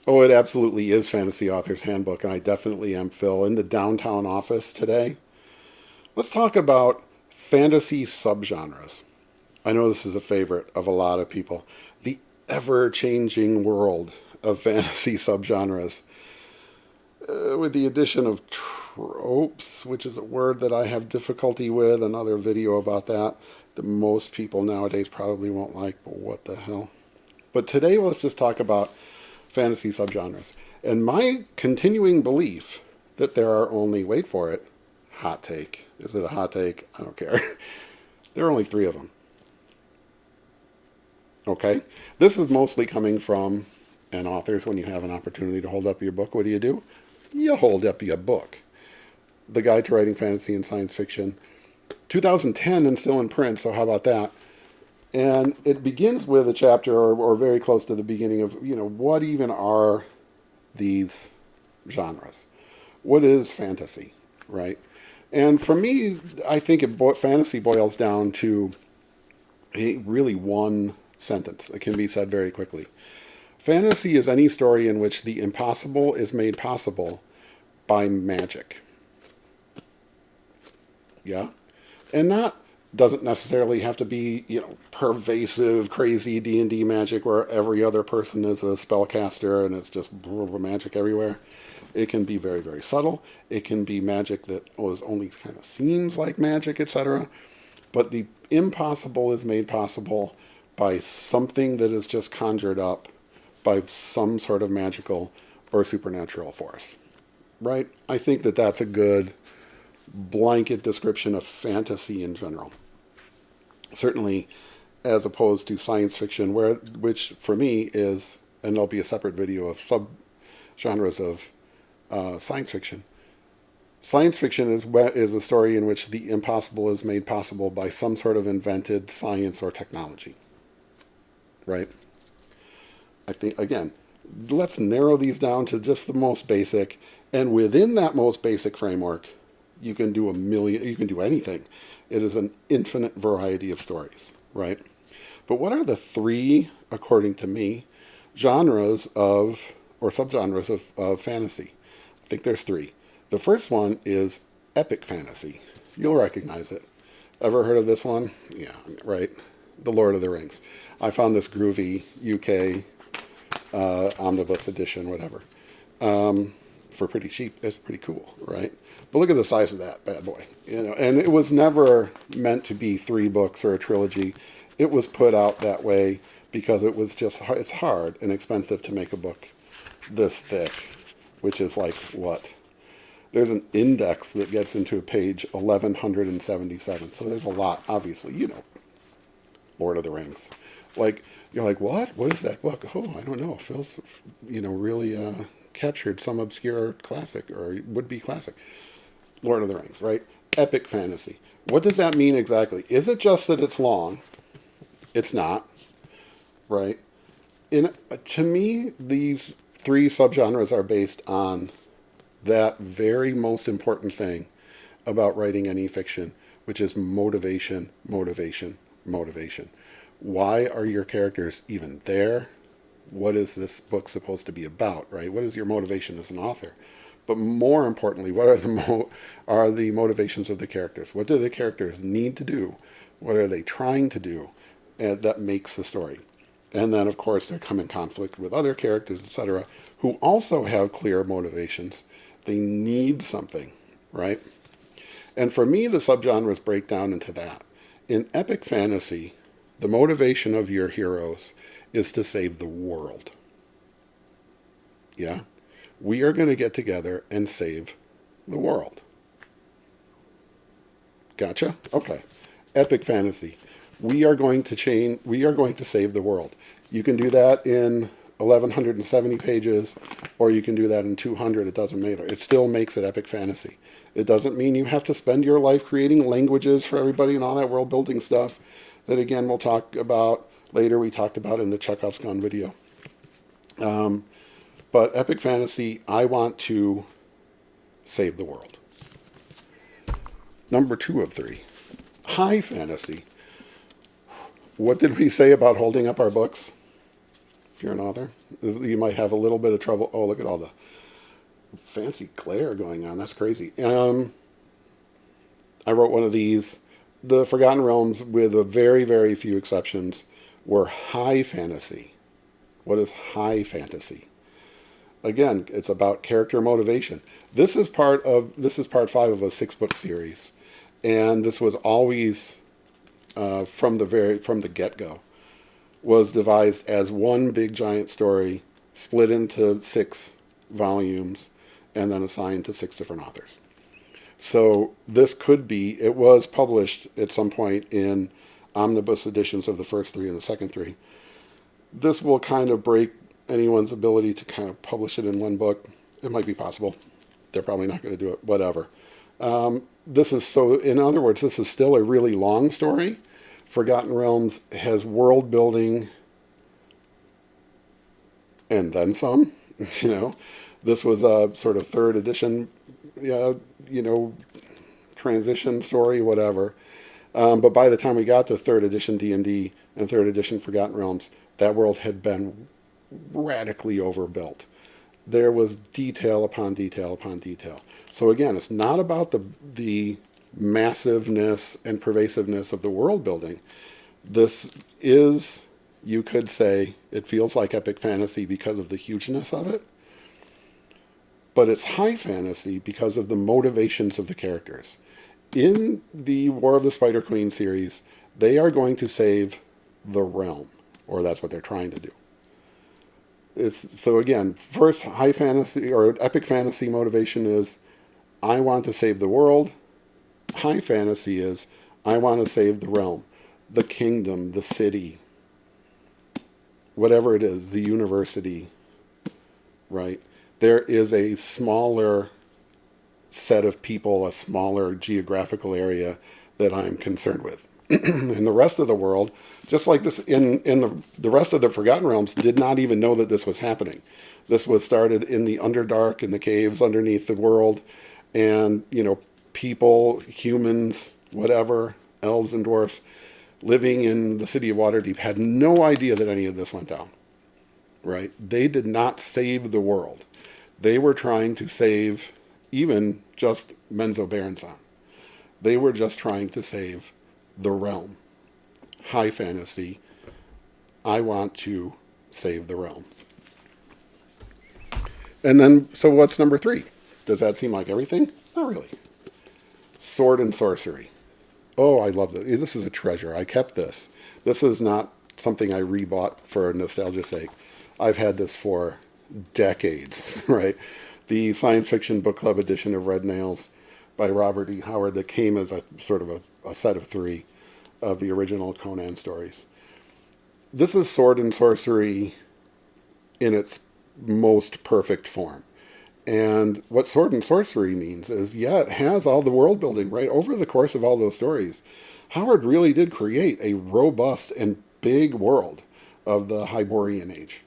Oh, it absolutely is Fantasy Author's Handbook, and I definitely am Phil in the downtown office today. Let's talk about fantasy subgenres. I know this is a favorite of a lot of people. The ever-changing world of fantasy subgenres, with the addition of tropes, which is a word that I have difficulty with, another video about that most people nowadays probably won't like, but what the hell. But today let's just talk about fantasy subgenres. And my continuing belief that there are only, wait for it, hot take. Is it a hot take? I don't care. There are only three of them. Okay? This is mostly coming from, and authors, when you have an opportunity to hold up your book, what do? You hold up your book. The Guide to Writing Fantasy and Science Fiction, 2010 and still in print, so how about that? And it begins with a chapter, or very close to the beginning of, what even are these genres? What is fantasy, right? And for me, I think fantasy boils down to really one sentence. It can be said very quickly. Fantasy is any story in which the impossible is made possible by magic. Yeah? And not doesn't necessarily have to be, pervasive, crazy D&D magic where every other person is a spellcaster and it's just magic everywhere. It can be very, very subtle. It can be magic that only kind of seems like magic, etc. But the impossible is made possible by something that is just conjured up by some sort of magical or supernatural force. Right? I think that that's a good blanket description of fantasy in general. Certainly, as opposed to science fiction, which for me is, and there'll be a separate video of subgenres of science fiction. Science fiction is a story in which the impossible is made possible by some sort of invented science or technology. Right? I think, again, let's narrow these down to just the most basic, and within that most basic framework, you can do anything. It is an infinite variety of stories, right? But what are the three, according to me, genres of, or subgenres of fantasy? I think there's three. The first one is epic fantasy. You'll recognize it. Ever heard of this one? Yeah, right. The Lord of the Rings. I found this groovy UK omnibus edition, whatever, for pretty cheap. It's pretty cool, right? But look at the size of that bad boy, And it was never meant to be 3 books or a trilogy. It was put out that way because it's hard and expensive to make a book this thick, which is like what? There's an index that gets into page 1177. So there's a lot, obviously, Lord of the Rings. Like, you're like, what? What is that book? Oh, I don't know. Phil's, really captured some obscure classic or would-be classic. Lord of the Rings, right? Epic fantasy. What does that mean exactly? Is it just that it's long? It's not, right? To me, these 3 subgenres are based on that very most important thing about writing any fiction, which is motivation, motivation, motivation. Why are your characters even there? What is this book supposed to be about, right? What is your motivation as an author? But more importantly, what are the motivations of the characters? What do the characters need to do? What are they trying to do? And that makes the story. And then, of course, they come in conflict with other characters, etc., who also have clear motivations. They need something, right? And for me, the subgenres break down into that. In epic fantasy, the motivation of your heroes is to save the world. Yeah? We are going to get together and save the world. Gotcha? Okay. Epic fantasy. We are going to save the world. You can do that in 1170 pages, or you can do that in 200. It doesn't matter. It still makes it epic fantasy. It doesn't mean you have to spend your life creating languages for everybody and all that world building stuff that, again, we'll talk about later. We talked about in the Chekhov's gun video. But epic fantasy, I want to save the world. Number 2 of 3. High fantasy. What did we say about holding up our books? if you're an author. You might have a little bit of trouble. Oh, look at all the fancy glare going on. That's crazy. I wrote one of these. The Forgotten Realms, with a very, very few exceptions, were high fantasy. What is high fantasy? Again, it's about character motivation. This is part 5 of a 6-book series, and this was always from the get-go was devised as one big giant story, split into 6 volumes, and then assigned to 6 different authors. So this could be, it was published at some point in omnibus editions of the first 3 and the second 3. This will kind of break anyone's ability to kind of publish it in one book. It might be possible. They're probably not going to do it. Whatever. In other words, this is still a really long story. Forgotten Realms has world building and then some. This was a sort of 3rd edition, transition story, whatever. But by the time we got to 3rd edition D&D and 3rd edition Forgotten Realms, that world had been radically overbuilt. There was detail upon detail upon detail. So again, it's not about the massiveness and pervasiveness of the world building. This is, you could say, it feels like epic fantasy because of the hugeness of it. But it's high fantasy because of the motivations of the characters. In the War of the Spider Queen series, they are going to save the realm, or that's what they're trying to do. So again, first high fantasy or epic fantasy motivation is, I want to save the world. High fantasy is, I want to save the realm, the kingdom, the city, whatever it is, the university, right? There is a smaller set of people, a smaller geographical area that I'm concerned with. In the rest of the world, just like this, in the rest of the Forgotten Realms did not even know that this was happening. This was started in the Underdark, in the caves underneath the world, and, people, humans, whatever, elves and dwarfs, living in the city of Waterdeep had no idea that any of this went down, right? They did not save the world. They were trying to save even just Menzoberranzan. They were just trying to save the realm. High fantasy. I want to save the realm. And then, so what's number 3? Does that seem like everything? Not really. Sword and sorcery. Oh, I love this. This is a treasure. I kept this. This is not something I rebought for nostalgia's sake. I've had this for decades, right? The science fiction book club edition of Red Nails by Robert E. Howard that came as a sort of a set of 3 of the original Conan stories. This is sword and sorcery in its most perfect form. And what sword and sorcery means is, it has all the world building, right? Over the course of all those stories, Howard really did create a robust and big world of the Hyborian Age.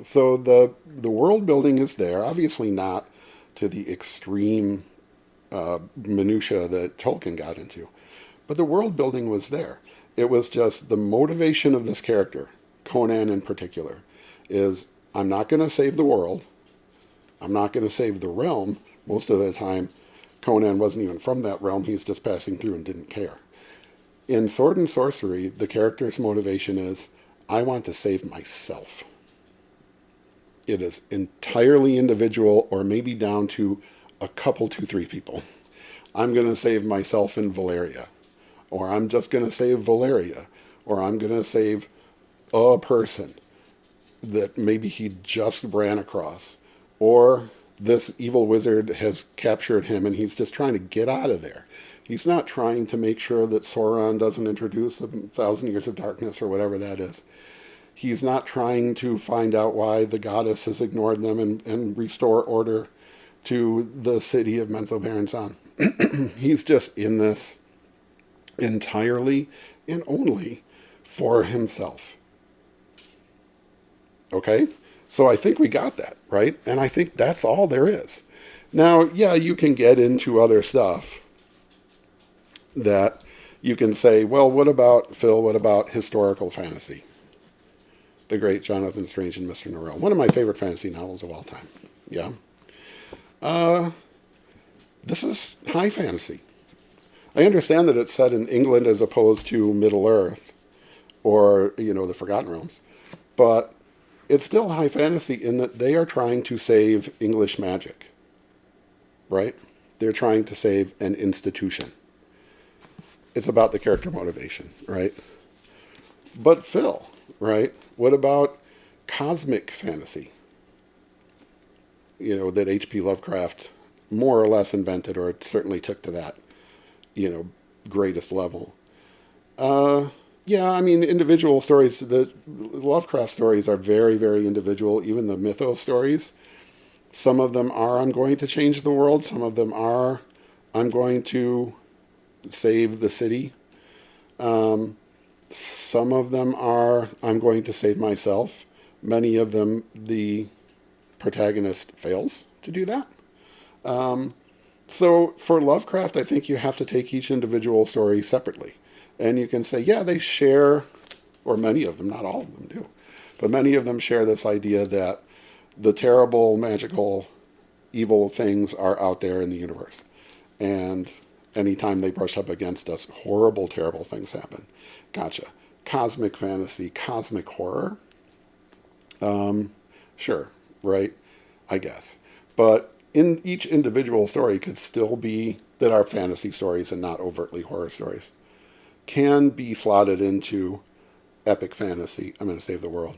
So the world building is there, obviously not to the extreme minutia that Tolkien got into, but the world building was there. It was just the motivation of this character, Conan in particular, is, I'm not going to save the world. I'm not going to save the realm. Most of the time, Conan wasn't even from that realm. He's just passing through and didn't care. In Sword and Sorcery, the character's motivation is, I want to save myself. It is entirely individual, or maybe down to a couple, 2, 3 people. I'm going to save myself in Valeria. Or I'm just going to save Valeria. Or I'm going to save a person that maybe he just ran across. Or this evil wizard has captured him and he's just trying to get out of there. He's not trying to make sure that Sauron doesn't introduce 1,000 years of darkness or whatever that is. He's not trying to find out why the goddess has ignored them and restore order to the city of Menzoberranzan. He's just in this entirely and only for himself. Okay? So I think we got that, right? And I think that's all there is. Now, yeah, you can get into other stuff that you can say, well, what about, Phil, what about historical fantasy? the great Jonathan Strange and Mr. Norrell. One of my favorite fantasy novels of all time. Yeah. This is high fantasy. I understand that it's set in England as opposed to Middle Earth or, the Forgotten Realms. But it's still high fantasy in that they are trying to save English magic, right? They're trying to save an institution. It's about the character motivation, right? But Phil, right? What about cosmic fantasy? That H.P. Lovecraft more or less invented, or certainly took to that, greatest level. Yeah, I mean, individual stories, the Lovecraft stories are very, very individual, even the mythos stories. Some of them are, I'm going to change the world. Some of them are, I'm going to save the city. Some of them are, I'm going to save myself. Many of them, the protagonist fails to do that. So for Lovecraft, I think you have to take each individual story separately. And you can say, yeah, they share, or many of them, not all of them do, but many of them share this idea that the terrible, magical, evil things are out there in the universe. And anytime they brush up against us, horrible, terrible things happen. Gotcha. Cosmic fantasy, cosmic horror. Sure, right? I guess. But in each individual story could still be that are fantasy stories and not overtly horror stories. Can be slotted into epic fantasy, I'm going to save the world.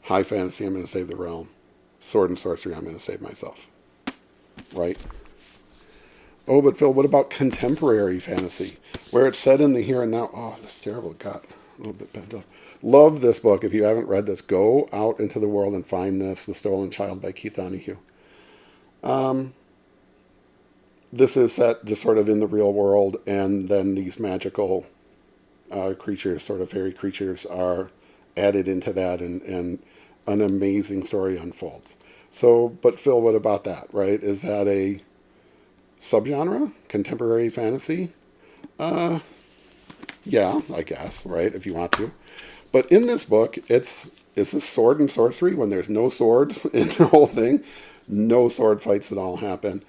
High fantasy, I'm going to save the realm. Sword and sorcery, I'm going to save myself. Right? Oh, but Phil, what about contemporary fantasy? Where it's set in the here and now. Oh, that's terrible. It got a little bit bent up. Love this book. If you haven't read this, go out into the world and find this, The Stolen Child by Keith Donahue. This is set just sort of in the real world, and then these magical creatures, sort of fairy creatures, are added into that, and an amazing story unfolds. So, but Phil, what about that, right? Is that a subgenre? Contemporary fantasy? Yeah, I guess, right, if you want to. But in this book, is this sword and sorcery when there's no swords in the whole thing? No sword fights at all happen.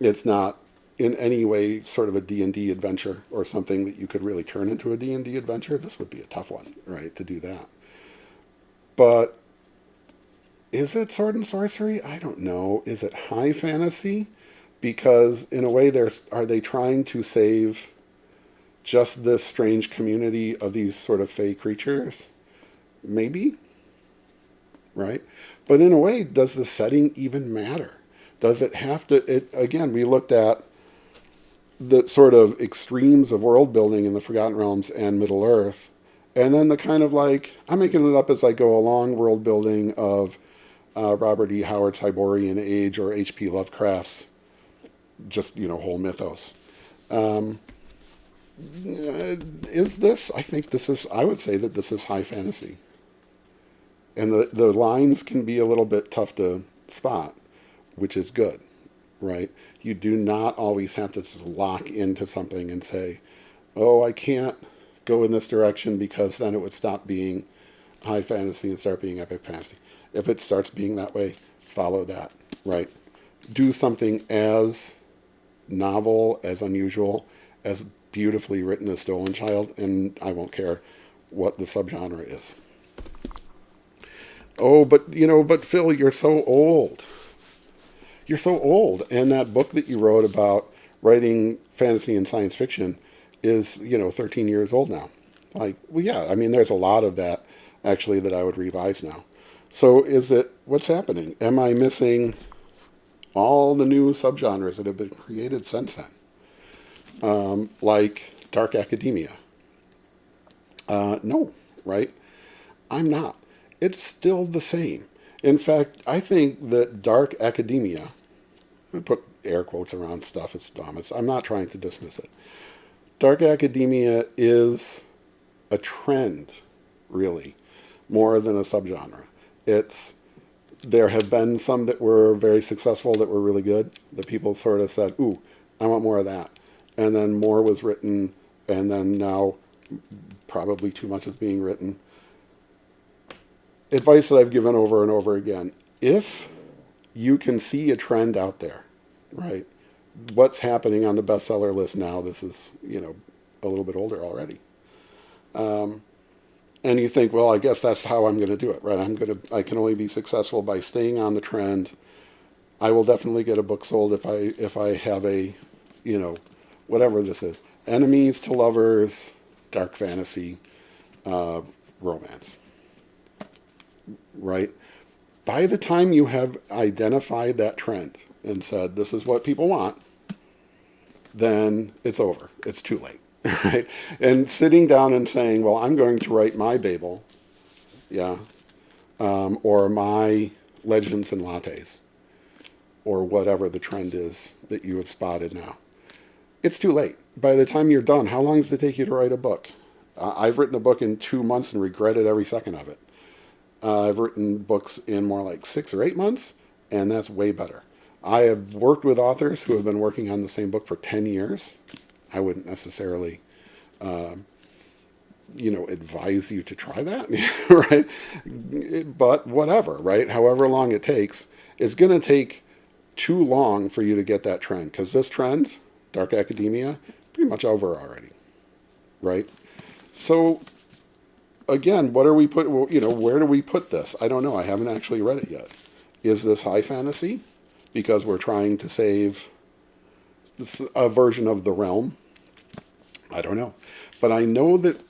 It's not in any way sort of a D&D adventure or something that you could really turn into a D&D adventure. This would be a tough one, right, to do that. But is it sword and sorcery? I don't know. Is it high fantasy? Because in a way, are they trying to save just this strange community of these sort of fey creatures? Maybe, right? But in a way, does the setting even matter? Does it have to? Again, we looked at the sort of extremes of world building in the Forgotten Realms and Middle Earth, and then the kind of like, I'm making it up as I go along, world building of Robert E. Howard's Hyborian Age or H.P. Lovecraft's just, whole mythos. Is this, I would say that this is high fantasy. And the lines can be a little bit tough to spot, which is good, right? You do not always have to lock into something and say, oh, I can't go in this direction because then it would stop being high fantasy and start being epic fantasy. If it starts being that way, follow that, right? Do something as novel, as unusual, as beautifully written as Stolen Child, and I won't care what the subgenre is. Oh, but Phil, you're so old. You're so old. And that book that you wrote about writing fantasy and science fiction is, 13 years old now. Like, well, yeah, I mean, there's a lot of that, actually, that I would revise now. So what's happening? Am I missing all the new subgenres that have been created since then? Like dark academia. No, right? I'm not. It's still the same. In fact, I think that dark academia, I put air quotes around stuff, it's dumb. I'm not trying to dismiss it. Dark academia is a trend, really, more than a subgenre. There have been some that were very successful, that were really good, that people sort of said, ooh, I want more of that. And then more was written, and then now probably too much is being written. advice that I've given over and over again. If you can see a trend out there, right? What's happening on the bestseller list now? This is, a little bit older already. And you think, well, I guess that's how I'm going to do it, right? I can only be successful by staying on the trend. I will definitely get a book sold if I have a, whatever this is, enemies to lovers, dark fantasy, romance, right? By the time you have identified that trend and said, this is what people want, then it's over. It's too late, right? And sitting down and saying, well, I'm going to write my Babel, yeah, or my Legends and Lattes, or whatever the trend is that you have spotted now. It's too late. By the time you're done, how long does it take you to write a book? I've written a book in 2 months and regretted every second of it. I've written books in more like 6 or 8 months, and that's way better. I have worked with authors who have been working on the same book for 10 years. I wouldn't necessarily, advise you to try that, right? But whatever, right? However long it takes, it's going to take too long for you to get that trend, because this trend, dark academia, pretty much over already, right? So again, where do we put this? I don't know. I haven't actually read it yet. Is this high fantasy? Because we're trying to save a version of the realm? I don't know. But I know that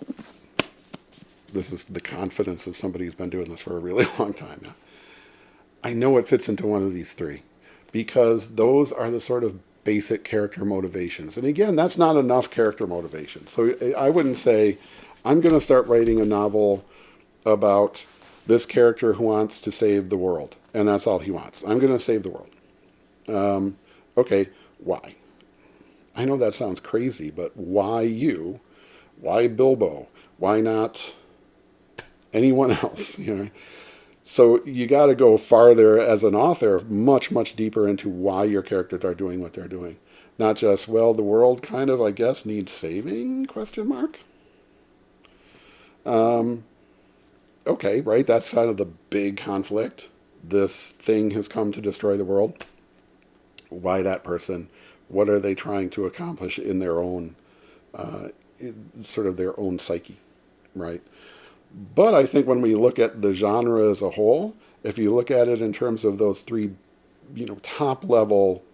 this is the confidence of somebody who's been doing this for a really long time now. I know it fits into one of these three, because those are the sort of basic character motivations. And again, that's not enough character motivation. So I wouldn't say, I'm going to start writing a novel about this character who wants to save the world, and that's all he wants. I'm going to save the world. Okay, why? I know that sounds crazy, but why you? Why Bilbo? Why not anyone else? So you got to go farther as an author, much, much deeper into why your characters are doing what they're doing. Not just, well, the world kind of, I guess, needs saving, question mark? Okay, right, that's kind of the big conflict. This thing has come to destroy the world. Why that person? What are they trying to accomplish in their own, sort of their own psyche, right? But I think when we look at the genre as a whole, if you look at it in terms of those three, top level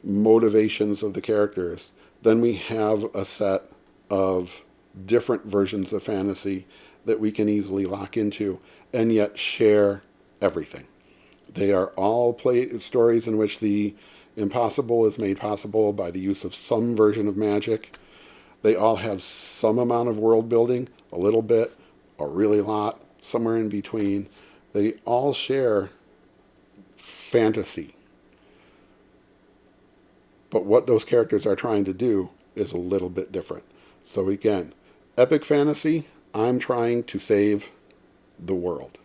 motivations of the characters, then we have a set of different versions of fantasy that we can easily lock into and yet share everything. They are all stories in which the impossible is made possible by the use of some version of magic. They all have some amount of world building, a little bit, a really lot, somewhere in between. They all share fantasy. But what those characters are trying to do is a little bit different. So again, epic fantasy, I'm trying to save the world.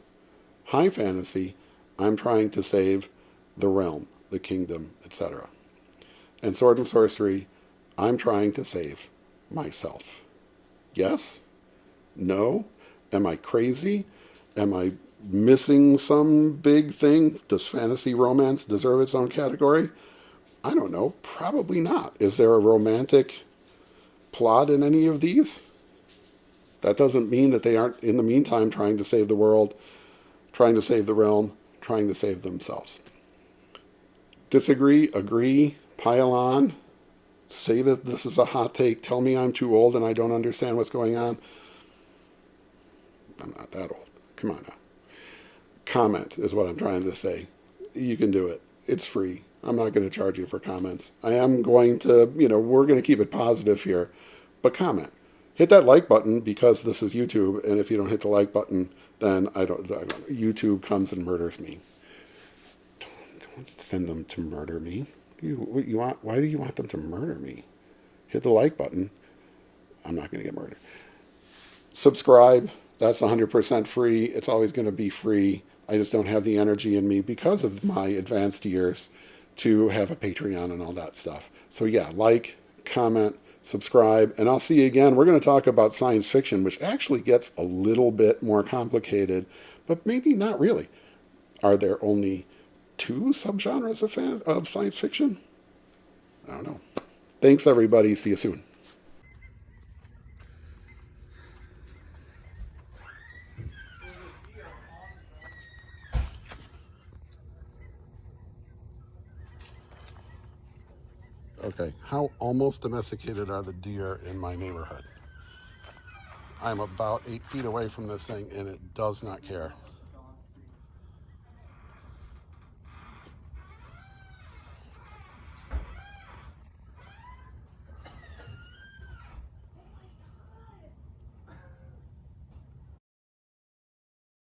High fantasy, I'm trying to save the realm, the kingdom, etc. And sword and sorcery, I'm trying to save myself. Yes? No? Am I crazy? Am I missing some big thing? Does fantasy romance deserve its own category? I don't know. Probably not. Is there a romantic plot in any of these? That doesn't mean that they aren't, in the meantime, trying to save the world, trying to save the realm, trying to save themselves. Disagree, agree, pile on, say that this is a hot take, tell me I'm too old and I don't understand what's going on. I'm not that old. Come on now. Comment is what I'm trying to say. You can do it. It's free. I'm not going to charge you for comments. I am going to, we're going to keep it positive here, but comment. Hit that like button because this is YouTube, and if you don't hit the like button, then YouTube comes and murders me. Don't send them to murder me. Why do you want them to murder me? Hit the like button. I'm not going to get murdered. Subscribe. That's 100% free. It's always going to be free. I just don't have the energy in me because of my advanced years to have a Patreon and all that stuff. So yeah, like, comment, subscribe, and I'll see you again. We're going to talk about science fiction, which actually gets a little bit more complicated, But maybe not really. Are there only two subgenres of science fiction? I don't know. Thanks, everybody. See you soon. Okay, how almost domesticated are the deer in my neighborhood? I'm about 8 feet away from this thing and it does not care.